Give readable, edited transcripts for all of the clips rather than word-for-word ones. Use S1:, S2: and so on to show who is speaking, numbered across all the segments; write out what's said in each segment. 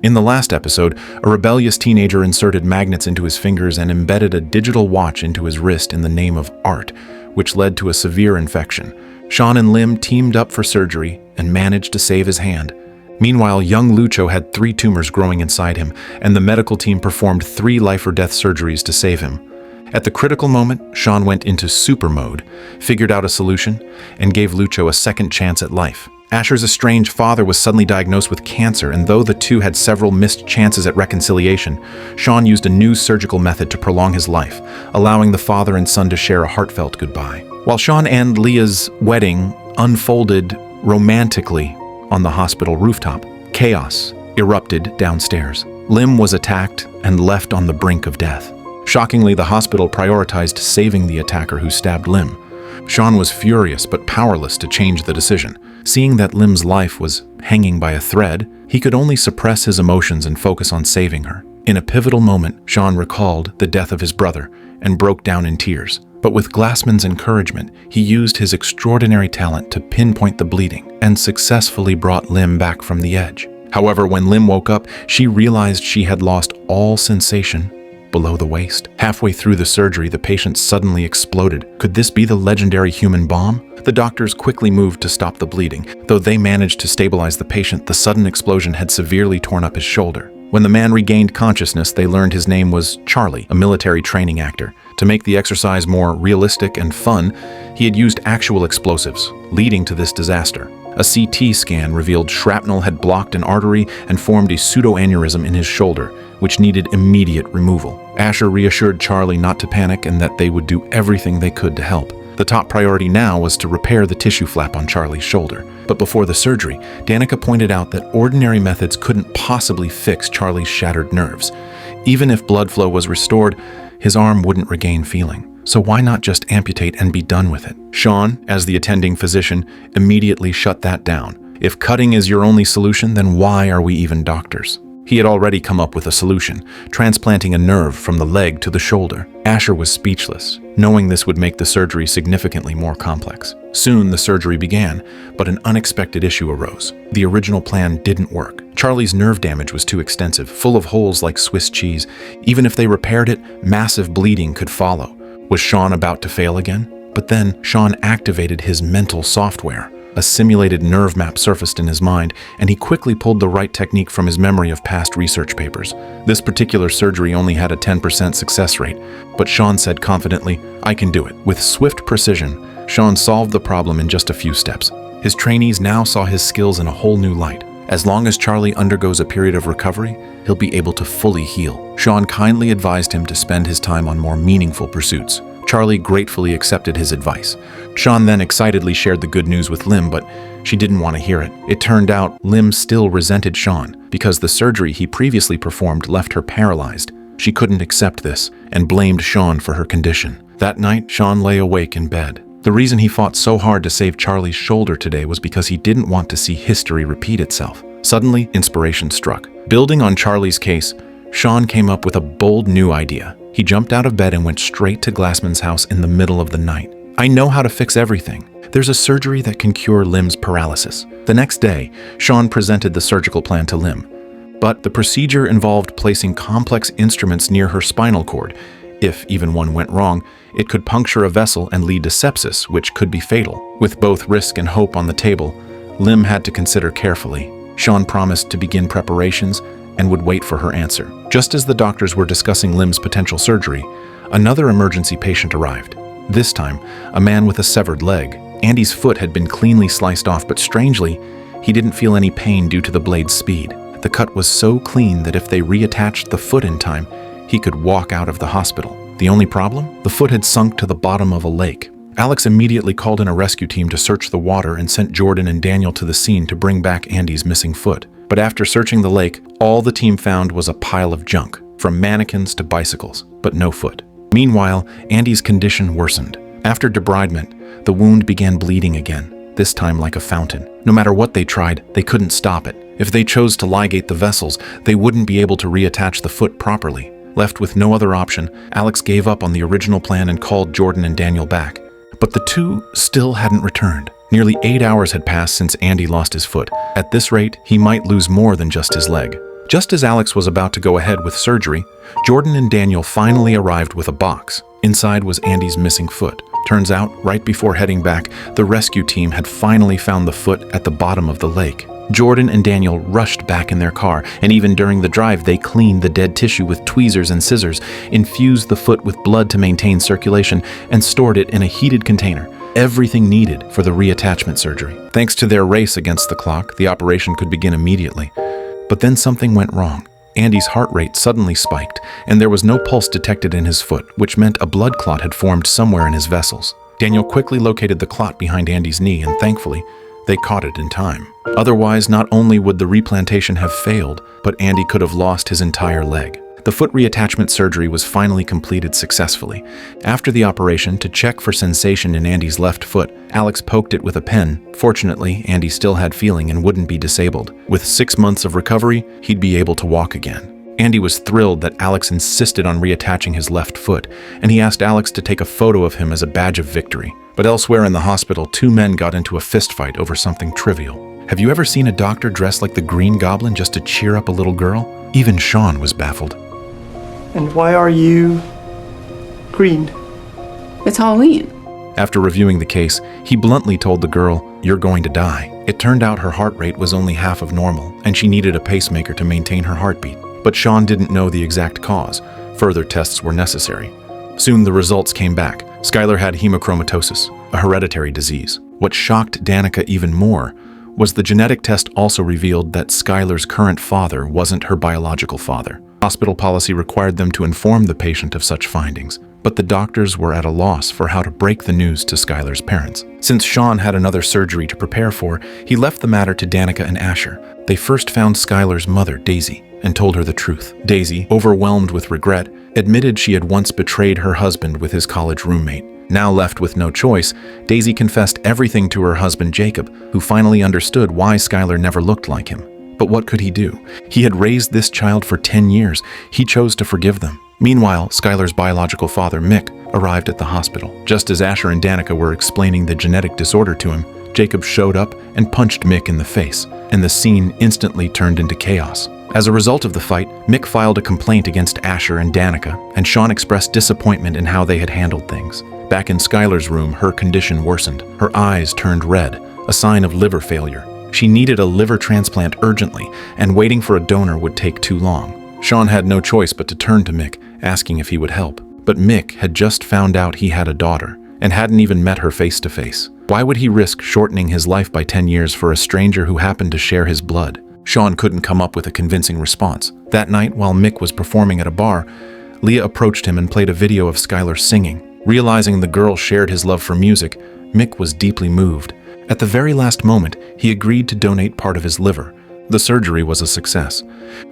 S1: In the last episode, a rebellious teenager inserted magnets into his fingers and embedded a digital watch into his wrist in the name of art, which led to a severe infection. Shaun and Lim teamed up for surgery and managed to save his hand. Meanwhile, young Lucho had 3 tumors growing inside him, and the medical team performed 3 life-or-death surgeries to save him. At the critical moment, Shaun went into super mode, figured out a solution, and gave Lucho a second chance at life. Asher's estranged father was suddenly diagnosed with cancer, and though the two had several missed chances at reconciliation, Shaun used a new surgical method to prolong his life, allowing the father and son to share a heartfelt goodbye. While Shaun and Leah's wedding unfolded romantically on the hospital rooftop, chaos erupted downstairs. Lim was attacked and left on the brink of death. Shockingly, the hospital prioritized saving the attacker who stabbed Lim. Shaun was furious but powerless to change the decision. Seeing that Lim's life was hanging by a thread, he could only suppress his emotions and focus on saving her. In a pivotal moment, Shaun recalled the death of his brother and broke down in tears. But with Glassman's encouragement, he used his extraordinary talent to pinpoint the bleeding and successfully brought Lim back from the edge. However, when Lim woke up, she realized she had lost all sensation below the waist. Halfway through the surgery, the patient suddenly exploded. Could this be the legendary human bomb? The doctors quickly moved to stop the bleeding. Though they managed to stabilize the patient, the sudden explosion had severely torn up his shoulder. When the man regained consciousness, they learned his name was Charlie, a military training actor. To make the exercise more realistic and fun, he had used actual explosives, leading to this disaster. A CT scan revealed shrapnel had blocked an artery and formed a pseudoaneurysm in his shoulder, which needed immediate removal. Asher reassured Charlie not to panic and that they would do everything they could to help. The top priority now was to repair the tissue flap on Charlie's shoulder. But before the surgery, Danica pointed out that ordinary methods couldn't possibly fix Charlie's shattered nerves. Even if blood flow was restored, his arm wouldn't regain feeling. So why not just amputate and be done with it? Shaun, as the attending physician, immediately shut that down. If cutting is your only solution, then why are we even doctors? He had already come up with a solution, transplanting a nerve from the leg to the shoulder. Asher was speechless, knowing this would make the surgery significantly more complex. Soon the surgery began, but an unexpected issue arose. The original plan didn't work. Charlie's nerve damage was too extensive, full of holes like Swiss cheese. Even if they repaired it, massive bleeding could follow. Was Shaun about to fail again? But then Shaun activated his mental software. A simulated nerve map surfaced in his mind, and he quickly pulled the right technique from his memory of past research papers. This particular surgery only had a 10% success rate, but Shaun said confidently, "I can do it." With swift precision, Shaun solved the problem in just a few steps. His trainees now saw his skills in a whole new light. As long as Charlie undergoes a period of recovery, he'll be able to fully heal. Shaun kindly advised him to spend his time on more meaningful pursuits. Charlie gratefully accepted his advice. Shaun then excitedly shared the good news with Lim, but she didn't want to hear it. It turned out Lim still resented Shaun because the surgery he previously performed left her paralyzed. She couldn't accept this and blamed Shaun for her condition. That night, Shaun lay awake in bed. The reason he fought so hard to save Charlie's shoulder today was because he didn't want to see history repeat itself. Suddenly, inspiration struck. Building on Charlie's case, Shaun came up with a bold new idea. He jumped out of bed and went straight to Glassman's house in the middle of the night. "I know how to fix everything. There's a surgery that can cure Lim's paralysis." The next day, Shaun presented the surgical plan to Lim. But the procedure involved placing complex instruments near her spinal cord. If even one went wrong, it could puncture a vessel and lead to sepsis, which could be fatal. With both risk and hope on the table, Lim had to consider carefully. Shaun promised to begin preparations and would wait for her answer. Just as the doctors were discussing Lim's potential surgery, another emergency patient arrived. This time, a man with a severed leg. Andy's foot had been cleanly sliced off, but strangely, he didn't feel any pain due to the blade's speed. The cut was so clean that if they reattached the foot in time, he could walk out of the hospital. The only problem? The foot had sunk to the bottom of a lake. Alex immediately called in a rescue team to search the water and sent Jordan and Daniel to the scene to bring back Andy's missing foot. But after searching the lake, all the team found was a pile of junk, from mannequins to bicycles, but no foot. Meanwhile, Andy's condition worsened. After debridement, the wound began bleeding again, this time like a fountain. No matter what they tried, they couldn't stop it. If they chose to ligate the vessels, they wouldn't be able to reattach the foot properly. Left with no other option, Alex gave up on the original plan and called Jordan and Daniel back. But the two still hadn't returned. Nearly 8 hours had passed since Andy lost his foot. At this rate, he might lose more than just his leg. Just as Alex was about to go ahead with surgery, Jordan and Daniel finally arrived with a box. Inside was Andy's missing foot. Turns out, right before heading back, the rescue team had finally found the foot at the bottom of the lake. Jordan and Daniel rushed back in their car, and even during the drive, they cleaned the dead tissue with tweezers and scissors, infused the foot with blood to maintain circulation, and stored it in a heated container. Everything needed for the reattachment surgery. Thanks to their race against the clock, the operation could begin immediately. But then something went wrong. Andy's heart rate suddenly spiked, and there was no pulse detected in his foot, which meant a blood clot had formed somewhere in his vessels. Daniel quickly located the clot behind Andy's knee, and thankfully, they caught it in time. Otherwise, not only would the replantation have failed, but Andy could have lost his entire leg. The foot reattachment surgery was finally completed successfully. After the operation, to check for sensation in Andy's left foot, Alex poked it with a pen. Fortunately, Andy still had feeling and wouldn't be disabled. With 6 months of recovery, he'd be able to walk again. Andy was thrilled that Alex insisted on reattaching his left foot, and he asked Alex to take a photo of him as a badge of victory. But elsewhere in the hospital, 2 men got into a fistfight over something trivial. Have you ever seen a doctor dressed like the Green Goblin just to cheer up a little girl? Even Shaun was baffled.
S2: And why are you green?
S3: It's Halloween.
S1: After reviewing the case, he bluntly told the girl, "You're going to die." It turned out her heart rate was only half of normal, and she needed a pacemaker to maintain her heartbeat. But Shaun didn't know the exact cause. Further tests were necessary. Soon the results came back. Skylar had hemochromatosis, a hereditary disease. What shocked Danica even more was the genetic test also revealed that Skylar's current father wasn't her biological father. Hospital policy required them to inform the patient of such findings, but the doctors were at a loss for how to break the news to Skylar's parents. Since Shaun had another surgery to prepare for, he left the matter to Danica and Asher. They first found Skylar's mother, Daisy, and told her the truth. Daisy, overwhelmed with regret, admitted she had once betrayed her husband with his college roommate. Now left with no choice, Daisy confessed everything to her husband Jacob, who finally understood why Skylar never looked like him. But what could he do? He had raised this child for 10 years. He chose to forgive them. Meanwhile, Skylar's biological father, Mick, arrived at the hospital. Just as Asher and Danica were explaining the genetic disorder to him, Jacob showed up and punched Mick in the face, and the scene instantly turned into chaos. As a result of the fight, Mick filed a complaint against Asher and Danica, and Shaun expressed disappointment in how they had handled things. Back in Skylar's room, her condition worsened. Her eyes turned red, a sign of liver failure. She needed a liver transplant urgently, and waiting for a donor would take too long. Shaun had no choice but to turn to Mick, asking if he would help. But Mick had just found out he had a daughter, and hadn't even met her face to face. Why would he risk shortening his life by 10 years for a stranger who happened to share his blood? Shaun couldn't come up with a convincing response. That night, while Mick was performing at a bar, Leah approached him and played a video of Skylar singing. Realizing the girl shared his love for music, Mick was deeply moved. At the very last moment, he agreed to donate part of his liver. The surgery was a success.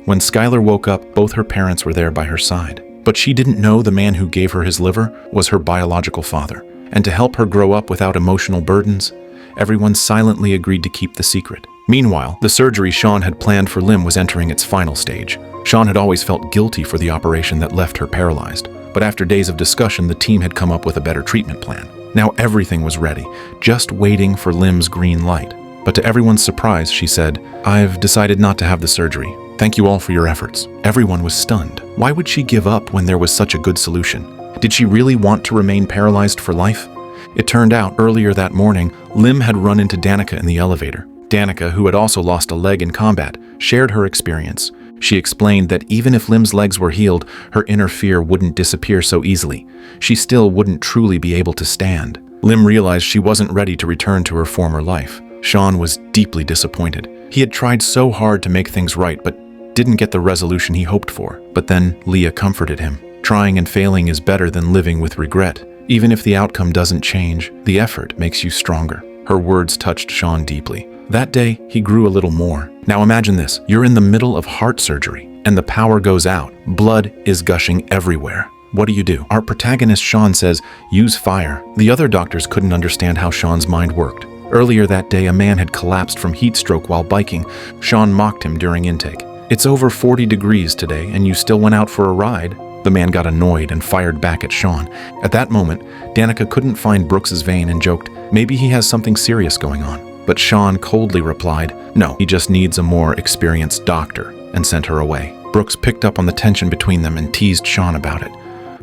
S1: When Skylar woke up, both her parents were there by her side. But she didn't know the man who gave her his liver was her biological father. And to help her grow up without emotional burdens, everyone silently agreed to keep the secret. Meanwhile, the surgery Shaun had planned for Lim was entering its final stage. Shaun had always felt guilty for the operation that left her paralyzed. But after days of discussion, the team had come up with a better treatment plan. Now everything was ready, just waiting for Lim's green light. But to everyone's surprise, she said, "I've decided not to have the surgery. Thank you all for your efforts." Everyone was stunned. Why would she give up when there was such a good solution? Did she really want to remain paralyzed for life? It turned out earlier that morning, Lim had run into Danica in the elevator. Danica, who had also lost a leg in combat, shared her experience. She explained that even if Lim's legs were healed, her inner fear wouldn't disappear so easily. She still wouldn't truly be able to stand. Lim realized she wasn't ready to return to her former life. Shaun was deeply disappointed. He had tried so hard to make things right, but didn't get the resolution he hoped for. But then Leah comforted him. Trying and failing is better than living with regret. Even if the outcome doesn't change, the effort makes you stronger. Her words touched Shaun deeply. That day, he grew a little more. Now imagine this, you're in the middle of heart surgery, and the power goes out. Blood is gushing everywhere. What do? Our protagonist Shaun says, use fire. The other doctors couldn't understand how Shaun's mind worked. Earlier that day, a man had collapsed from heat stroke while biking. Shaun mocked him during intake. It's over 40 degrees today, and you still went out for a ride? The man got annoyed and fired back at Shaun. At that moment, Danica couldn't find Brooks's vein and joked, maybe he has something serious going on. But Shaun coldly replied, no, he just needs a more experienced doctor. and sent her away. Brooks picked up on the tension between them and teased Shaun about it.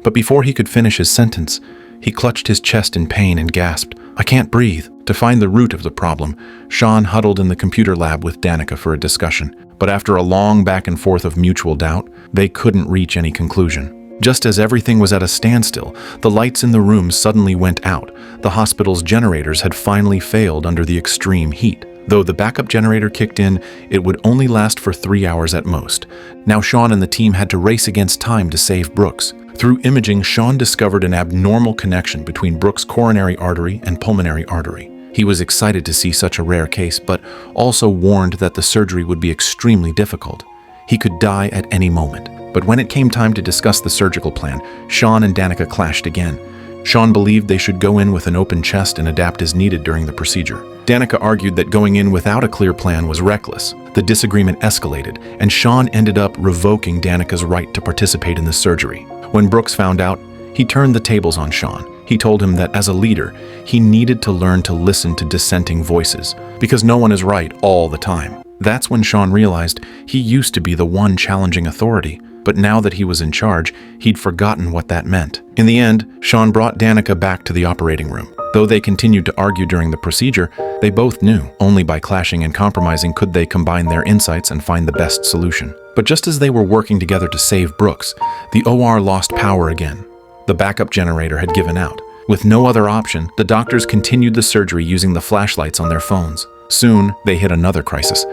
S1: But before he could finish his sentence, he clutched his chest in pain and gasped, "I can't breathe." To find the root of the problem, Shaun huddled in the computer lab with Danica for a discussion. But after a long back and forth of mutual doubt, they couldn't reach any conclusion. Just as everything was at a standstill, the lights in the room suddenly went out. The hospital's generators had finally failed under the extreme heat. Though the backup generator kicked in, it would only last for 3 hours at most. Now Shaun and the team had to race against time to save Brooks. Through imaging, Shaun discovered an abnormal connection between Brooks' coronary artery and pulmonary artery. He was excited to see such a rare case, but also warned that the surgery would be extremely difficult. He could die at any moment. But when it came time to discuss the surgical plan, Shaun and Danica clashed again. Shaun believed they should go in with an open chest and adapt as needed during the procedure. Danica argued that going in without a clear plan was reckless. The disagreement escalated, and Shaun ended up revoking Danica's right to participate in the surgery. When Brooks found out, he turned the tables on Shaun. He told him that as a leader, he needed to learn to listen to dissenting voices, because no one is right all the time. That's when Shaun realized he used to be the one challenging authority, but now that he was in charge, he'd forgotten what that meant. In the end, Shaun brought Danica back to the operating room. Though they continued to argue during the procedure, they both knew only by clashing and compromising could they combine their insights and find the best solution. But just as they were working together to save Brooks, the OR lost power again. The backup generator had given out. With no other option, the doctors continued the surgery using the flashlights on their phones. Soon, they hit another crisis.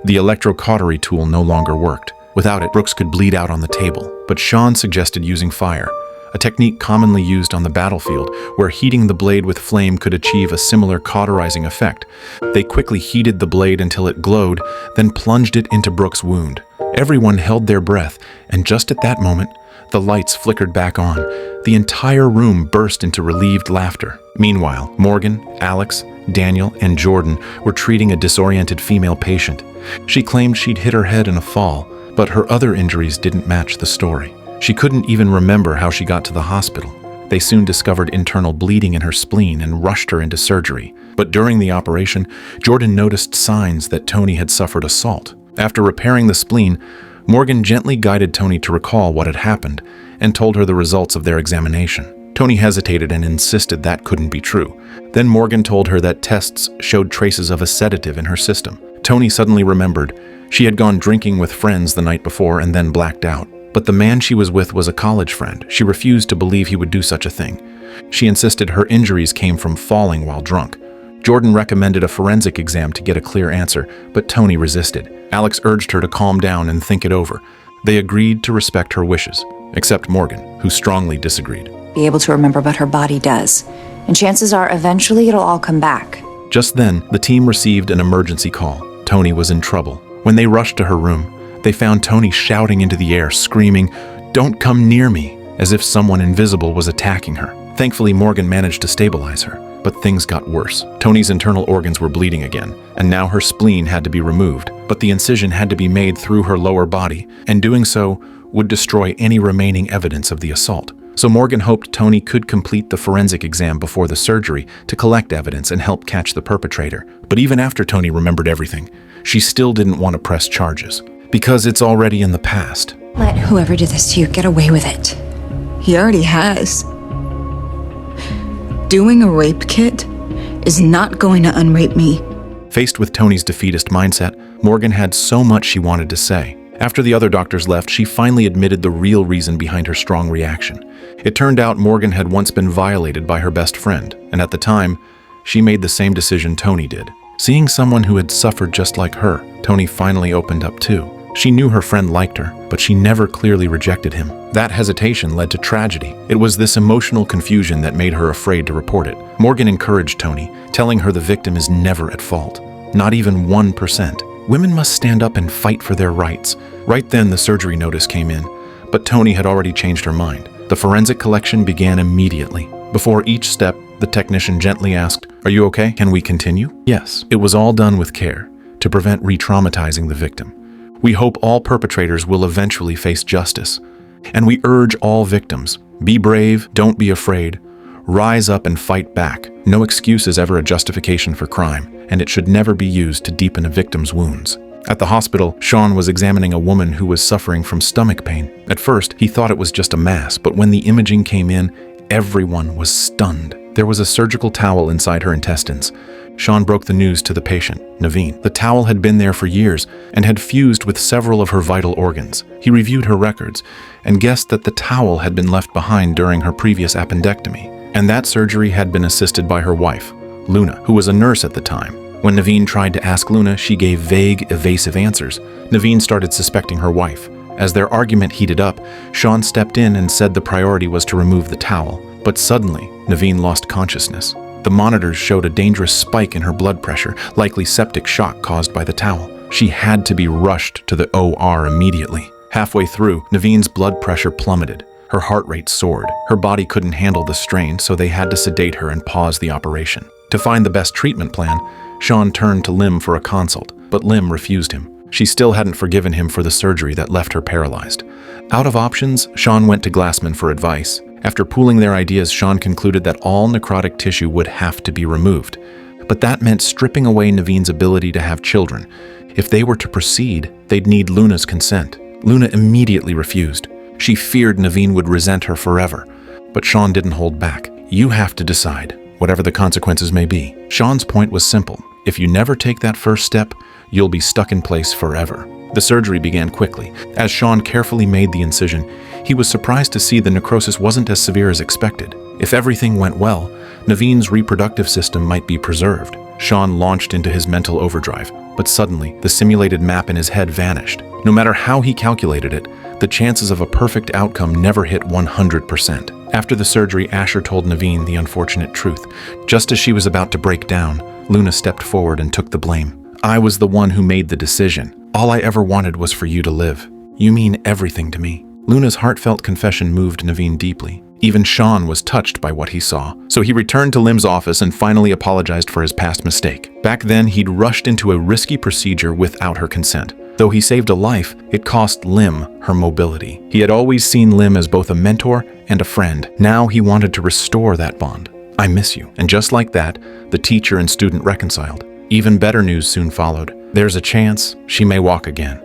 S1: The electrocautery tool no longer worked. Without it, Brooks could bleed out on the table. But Shaun suggested using fire, a technique commonly used on the battlefield, where heating the blade with flame could achieve a similar cauterizing effect. They quickly heated the blade until it glowed, then plunged it into Brooks' wound. Everyone held their breath, and just at that moment, the lights flickered back on. The entire room burst into relieved laughter. Meanwhile, Morgan, Alex, Daniel, and Jordan were treating a disoriented female patient. She claimed she'd hit her head in a fall, but her other injuries didn't match the story. She couldn't even remember how she got to the hospital. They soon discovered internal bleeding in her spleen and rushed her into surgery. But during the operation, Jordan noticed signs that Tony had suffered assault. After repairing the spleen, Morgan gently guided Tony to recall what had happened and told her the results of their examination. Tony hesitated and insisted that couldn't be true. Then Morgan told her that tests showed traces of a sedative in her system. Tony suddenly remembered. She had gone drinking with friends the night before and then blacked out. But the man she was with was a college friend. She refused to believe he would do such a thing. She insisted her injuries came from falling while drunk. Jordan recommended a forensic exam to get a clear answer, but Tony resisted. Alex urged her to calm down and think it over. They agreed to respect her wishes, except Morgan, who strongly disagreed.
S4: Be able to remember what her body does, and chances are eventually it'll all come back.
S1: Just then, the team received an emergency call. Tony was in trouble. When they rushed to her room, they found Tony shouting into the air, screaming, "Don't come near me," as if someone invisible was attacking her. Thankfully, Morgan managed to stabilize her, but things got worse. Tony's internal organs were bleeding again, and now her spleen had to be removed, but the incision had to be made through her lower body, and doing so would destroy any remaining evidence of the assault. So Morgan hoped Tony could complete the forensic exam before the surgery to collect evidence and help catch the perpetrator. But even after Tony remembered everything, she still didn't want to press charges, because it's already in the past.
S4: Let whoever did this to you get away with it.
S5: He already has. Doing a rape kit is not going to unrape me.
S1: Faced with Tony's defeatist mindset, Morgan had so much she wanted to say. After the other doctors left, she finally admitted the real reason behind her strong reaction. It turned out Morgan had once been violated by her best friend, and at the time, she made the same decision Tony did. Seeing someone who had suffered just like her, Tony finally opened up too. She knew her friend liked her, but she never clearly rejected him. That hesitation led to tragedy. It was this emotional confusion that made her afraid to report it. Morgan encouraged Tony, telling her the victim is never at fault. Not even 1%. Women must stand up and fight for their rights. Right then, the surgery notice came in, but Tony had already changed her mind. The forensic collection began immediately. Before each step, the technician gently asked, "Are you okay? Can we continue?" Yes. It was all done with care, to prevent re-traumatizing the victim. We hope all perpetrators will eventually face justice. And we urge all victims, be brave, don't be afraid. Rise up and fight back. No excuse is ever a justification for crime, and it should never be used to deepen a victim's wounds. At the hospital, Shaun was examining a woman who was suffering from stomach pain. At first, he thought it was just a mass, but when the imaging came in, everyone was stunned. There was a surgical towel inside her intestines. Shaun broke the news to the patient, Naveen. The towel had been there for years and had fused with several of her vital organs. He reviewed her records and guessed that the towel had been left behind during her previous appendectomy. And that surgery had been assisted by her wife, Luna, who was a nurse at the time. When Naveen tried to ask Luna, she gave vague, evasive answers. Naveen started suspecting her wife. As their argument heated up, Shaun stepped in and said the priority was to remove the towel. But suddenly, Naveen lost consciousness. The monitors showed a dangerous spike in her blood pressure, likely septic shock caused by the towel. She had to be rushed to the OR immediately. Halfway through, Naveen's blood pressure plummeted. Her heart rate soared. Her body couldn't handle the strain, so they had to sedate her and pause the operation. To find the best treatment plan, Shaun turned to Lim for a consult, but Lim refused him. She still hadn't forgiven him for the surgery that left her paralyzed. Out of options, Shaun went to Glassman for advice. After pooling their ideas, Shaun concluded that all necrotic tissue would have to be removed. But that meant stripping away Naveen's ability to have children. If they were to proceed, they'd need Luna's consent. Luna immediately refused. She feared Naveen would resent her forever. But Shaun didn't hold back. You have to decide, whatever the consequences may be. Shaun's point was simple. If you never take that first step, you'll be stuck in place forever. The surgery began quickly. As Shaun carefully made the incision, he was surprised to see the necrosis wasn't as severe as expected. If everything went well, Naveen's reproductive system might be preserved. Shaun launched into his mental overdrive, but suddenly the simulated map in his head vanished. No matter how he calculated it, the chances of a perfect outcome never hit 100%. After the surgery, Asher told Naveen the unfortunate truth. Just as she was about to break down, Luna stepped forward and took the blame. I was the one who made the decision. All I ever wanted was for you to live. You mean everything to me. Luna's heartfelt confession moved Naveen deeply. Even Shaun was touched by what he saw, so he returned to Lim's office and finally apologized for his past mistake. Back then, he'd rushed into a risky procedure without her consent. Though he saved a life, it cost Lim her mobility. He had always seen Lim as both a mentor and a friend. Now he wanted to restore that bond. I miss you. And just like that, the teacher and student reconciled. Even better news soon followed. There's a chance she may walk again.